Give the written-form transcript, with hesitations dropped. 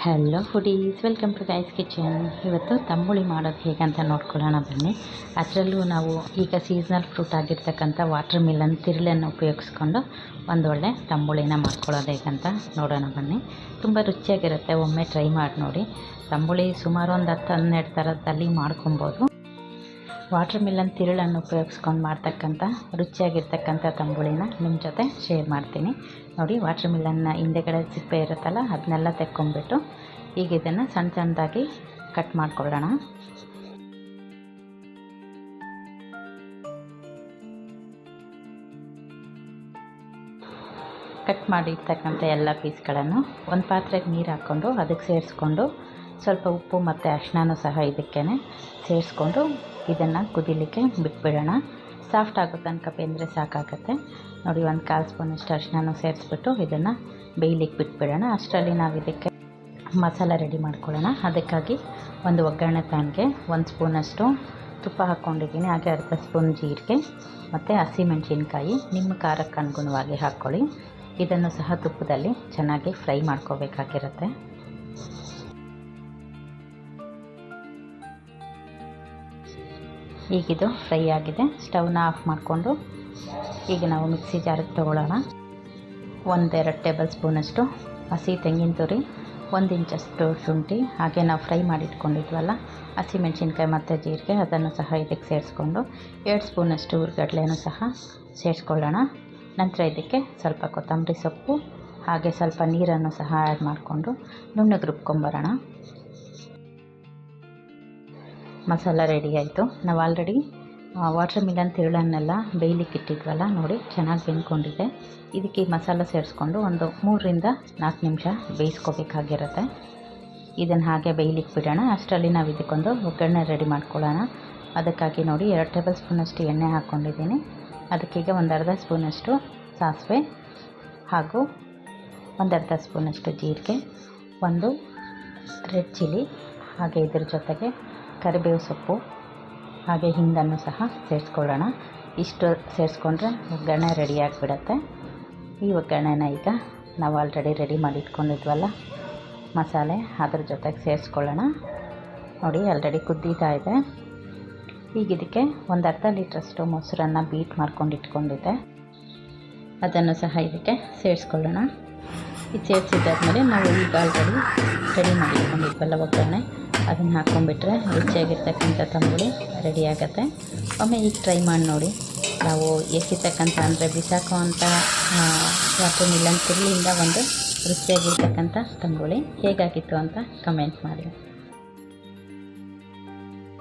Hello foodies, welcome to guys kitchen. ಇವತ್ತು ತಂಬುಳಿ ಮಾಡೋದು ಹೇಗೆ ಅಂತ ನೋಡ್ಕೊಳ್ಳೋಣ ಬನ್ನಿ. ಅದರಲ್ಲೂ ನಾವು ಈಗ ಸೀಸ್ನಲ್ ಫ್ರೂಟ್ ಆಗಿರ್ತಕ್ಕಂಥ ವಾಟರ್ ಮಿಲನ್ ತಿರುಳನ್ನು ಉಪಯೋಗಿಸ್ಕೊಂಡು ಒಂದೊಳ್ಳೆ ತಂಬುಳಿನ ಮಾಡ್ಕೊಳ್ಳೋದು ಹೇಗಂತ ನೋಡೋಣ ಬನ್ನಿ. ತುಂಬ ರುಚಿಯಾಗಿರುತ್ತೆ, ಒಮ್ಮೆ ಟ್ರೈ ಮಾಡಿ ನೋಡಿ. ತಂಬುಳಿ ಸುಮಾರು ಒಂದು 10-12 ಥರದಲ್ಲಿ ಮಾಡ್ಕೊಬೋದು. ವಾಟರ್ ಮಿಲನ್ ತಿರುಳನ್ನು ಉಪಯೋಗಿಸ್ಕೊಂಡು ಮಾಡ್ತಕ್ಕಂಥ ರುಚಿಯಾಗಿರ್ತಕ್ಕಂಥ ತಂಬುಳಿನ ನಿಮ್ಮ ಜೊತೆ ಶೇರ್ ಮಾಡ್ತೀನಿ ನೋಡಿ. ವಾಟರ್ ಮಿಲನ್ನ ಹಿಂದೆಗಡೆ ಸಿಪ್ಪೆ ಇರುತ್ತಲ್ಲ, ಅದನ್ನೆಲ್ಲ ತೆಕ್ಕೊಂಡ್ಬಿಟ್ಟು ಈಗ ಇದನ್ನು ಸಣ್ಣ ಸಣ್ಣದಾಗಿ ಕಟ್ ಮಾಡ್ಕೊಳ್ಳೋಣ. ಕಟ್ ಮಾಡಿರ್ತಕ್ಕಂಥ ಎಲ್ಲ ಪೀಸ್ಗಳನ್ನು ಒಂದು ಪಾತ್ರೆಗೆ ನೀರು ಹಾಕ್ಕೊಂಡು ಅದಕ್ಕೆ ಸೇರಿಸ್ಕೊಂಡು ಸ್ವಲ್ಪ ಉಪ್ಪು ಮತ್ತು ಅರಿಶಿನನೂ ಸಹ ಇದಕ್ಕೇ ಸೇರಿಸ್ಕೊಂಡು ಇದನ್ನು ಕುದಿಲಿಕ್ಕೆ ಬಿಟ್ಬಿಡೋಣ. ಸಾಫ್ಟ್ ಆಗೋ ತನಕ ಬೆಂದರೆ ಸಾಕಾಗುತ್ತೆ ನೋಡಿ. 1/4 ಸ್ಪೂನಷ್ಟು ಅರಿಶಿನನೂ ಸೇರಿಸ್ಬಿಟ್ಟು ಇದನ್ನು ಬೇಯಲಿಕ್ಕೆ ಬಿಟ್ಬಿಡೋಣ. ಅಷ್ಟರಲ್ಲಿ ನಾವು ಇದಕ್ಕೆ ಮಸಾಲ ರೆಡಿ ಮಾಡ್ಕೊಳ್ಳೋಣ. ಅದಕ್ಕಾಗಿ ಒಂದು ಒಗ್ಗರಣೆ ಪ್ಯಾನ್ಗೆ 1 ಸ್ಪೂನಷ್ಟು ತುಪ್ಪ ಹಾಕ್ಕೊಂಡಿದ್ದೀನಿ, ಹಾಗೆ ಅರ್ಧ ಸ್ಪೂನ್ ಜೀರಿಗೆ ಮತ್ತು ಹಸಿಮೆಣಸಿನ್ಕಾಯಿ ನಿಮ್ಮ ಖಾರಕ್ಕೆ ಅನುಗುಣವಾಗಿ ಹಾಕ್ಕೊಳ್ಳಿ. ಇದನ್ನು ಸಹ ತುಪ್ಪದಲ್ಲಿ ಚೆನ್ನಾಗಿ ಫ್ರೈ ಮಾಡ್ಕೋಬೇಕಾಗಿರುತ್ತೆ. ಈಗಿದು ಫ್ರೈ ಆಗಿದೆ. ಸ್ಟವ್ನ ಆಫ್ ಮಾಡಿಕೊಂಡು ಈಗ ನಾವು ಮಿಕ್ಸಿ ಜಾರಿಗೆ ತೊಗೊಳ್ಳೋಣ. 1-2 ಟೇಬಲ್ ಸ್ಪೂನಷ್ಟು ಹಸಿ ತೆಂಗಿನ ತುರಿ, 1 ಇಂಚಷ್ಟು ಶುಂಠಿ, ಹಾಗೆ ನಾವು ಫ್ರೈ ಮಾಡಿಟ್ಕೊಂಡಿದ್ವಲ್ಲ ಹಸಿಮೆಣಸಿನ್ಕಾಯಿ ಮತ್ತು ಜೀರಿಗೆ, ಅದನ್ನು ಸಹ ಇದಕ್ಕೆ ಸೇರಿಸ್ಕೊಂಡು 2 ಸ್ಪೂನಷ್ಟು ಹುರ್ಗಡ್ಲೆನೂ ಸಹ ಸೇರಿಸ್ಕೊಳ್ಳೋಣ. ನಂತರ ಇದಕ್ಕೆ ಸ್ವಲ್ಪ ಕೊತ್ತಂಬರಿ ಸೊಪ್ಪು ಹಾಗೆ ಸ್ವಲ್ಪ ನೀರನ್ನು ಸಹ ಆ್ಯಡ್ ಮಾಡಿಕೊಂಡು ನುಣ್ಣಗೆ ರುಬ್ಕೊಂಬರೋಣ. ಮಸಾಲ ರೆಡಿ ಆಯಿತು. ನಾವು ಆಲ್ರೆಡಿ ವಾಟರ್ ಮಿಲನ್ ತಿರುಳನ್ನೆಲ್ಲ ಬೇಯಲಿಕ್ಕೆ ಇಟ್ಟಿದ್ವಲ್ಲ ನೋಡಿ, ಚೆನ್ನಾಗಿ ಬೆಂದ್ಕೊಂಡಿದೆ. ಇದಕ್ಕೆ ಈ ಮಸಾಲ ಸೇರಿಸ್ಕೊಂಡು ಒಂದು 3-4 ನಿಮಿಷ ಬೇಯಿಸ್ಕೋಬೇಕಾಗಿರುತ್ತೆ. ಇದನ್ನು ಹಾಗೆ ಬೇಯಲಿಕ್ಕೆ ಬಿಡೋಣ. ಅಷ್ಟರಲ್ಲಿ ನಾವು ಇದಕ್ಕೊಂದು ಒಗ್ಗರಣೆ ರೆಡಿ ಮಾಡ್ಕೊಳ್ಳೋಣ. ಅದಕ್ಕಾಗಿ ನೋಡಿ 2 ಟೇಬಲ್ ಸ್ಪೂನಷ್ಟು ಎಣ್ಣೆ ಹಾಕ್ಕೊಂಡಿದ್ದೀನಿ. ಅದಕ್ಕೀಗ 1/2 ಸ್ಪೂನಷ್ಟು ಸಾಸಿವೆ ಹಾಗೂ 1/2 ಸ್ಪೂನಷ್ಟು ಜೀರಿಗೆ, 1 ರೆಡ್ ಚಿಲ್ಲಿ, ಹಾಗೆ ಇದ್ರ ಜೊತೆಗೆ ಕರಿಬೇವು ಸೊಪ್ಪು ಹಾಗೆ ಹಿಂಗನ್ನು ಸಹ ಸೇರಿಸ್ಕೊಳ್ಳೋಣ. ಇಷ್ಟು ಸೇರಿಸ್ಕೊಂಡ್ರೆ ಒಗ್ಗರಣೆ ರೆಡಿಯಾಗಿಬಿಡತ್ತೆ. ಈ ಒಗ್ಗರಣೆನ ಈಗ ನಾವು ಆಲ್ರೆಡಿ ರೆಡಿ ಮಾಡಿ ಇಟ್ಕೊಂಡಿದ್ವಲ್ಲ ಮಸಾಲೆ, ಅದ್ರ ಜೊತೆಗೆ ಸೇರಿಸ್ಕೊಳ್ಳೋಣ. ನೋಡಿ ಆಲ್ರೆಡಿ ಕುದ್ದೀತಾ ಇದೆ. ಈಗ ಇದಕ್ಕೆ 1/2 ಲೀಟ್ರಷ್ಟು ಮೊಸರನ್ನು ಬೀಟ್ ಮಾಡ್ಕೊಂಡು ಇಟ್ಕೊಂಡಿದ್ದೆ, ಅದನ್ನು ಸಹ ಇದಕ್ಕೆ ಸೇರಿಸ್ಕೊಳ್ಳೋಣ. ಇದು ಸೇರಿಸಿದ್ದಾದ್ಮೇಲೆ ನಾವು ಈಗ ಆಲ್ರೆಡಿ ರೆಡಿ ಮಾಡಿ ಇಟ್ಕೊಂಡಿದ್ವಲ್ಲ ಒಗ್ಗರಣೆ, ಅದನ್ನು ಹಾಕ್ಕೊಂಡ್ಬಿಟ್ರೆ ರುಚಿಯಾಗಿರ್ತಕ್ಕಂಥ ತಂಬುಳಿ ರೆಡಿ ಆಗುತ್ತೆ. ಒಮ್ಮೆ ಈಗ ಟ್ರೈ ಮಾಡಿ ನೋಡಿ. ನಾವು ಎಸಿತಕ್ಕಂಥ ಅಂದರೆ ಬಿಸಾಕುವಂಥ ವಾಟರ್ ಮಿಲನ್ ತಿರುಳಿಂದ ಒಂದು ರುಚಿಯಾಗಿರ್ತಕ್ಕಂಥ ತಂಬುಳಿ ಹೇಗಾಗಿತ್ತು ಅಂತ ಕಮೆಂಟ್ ಮಾಡಿ.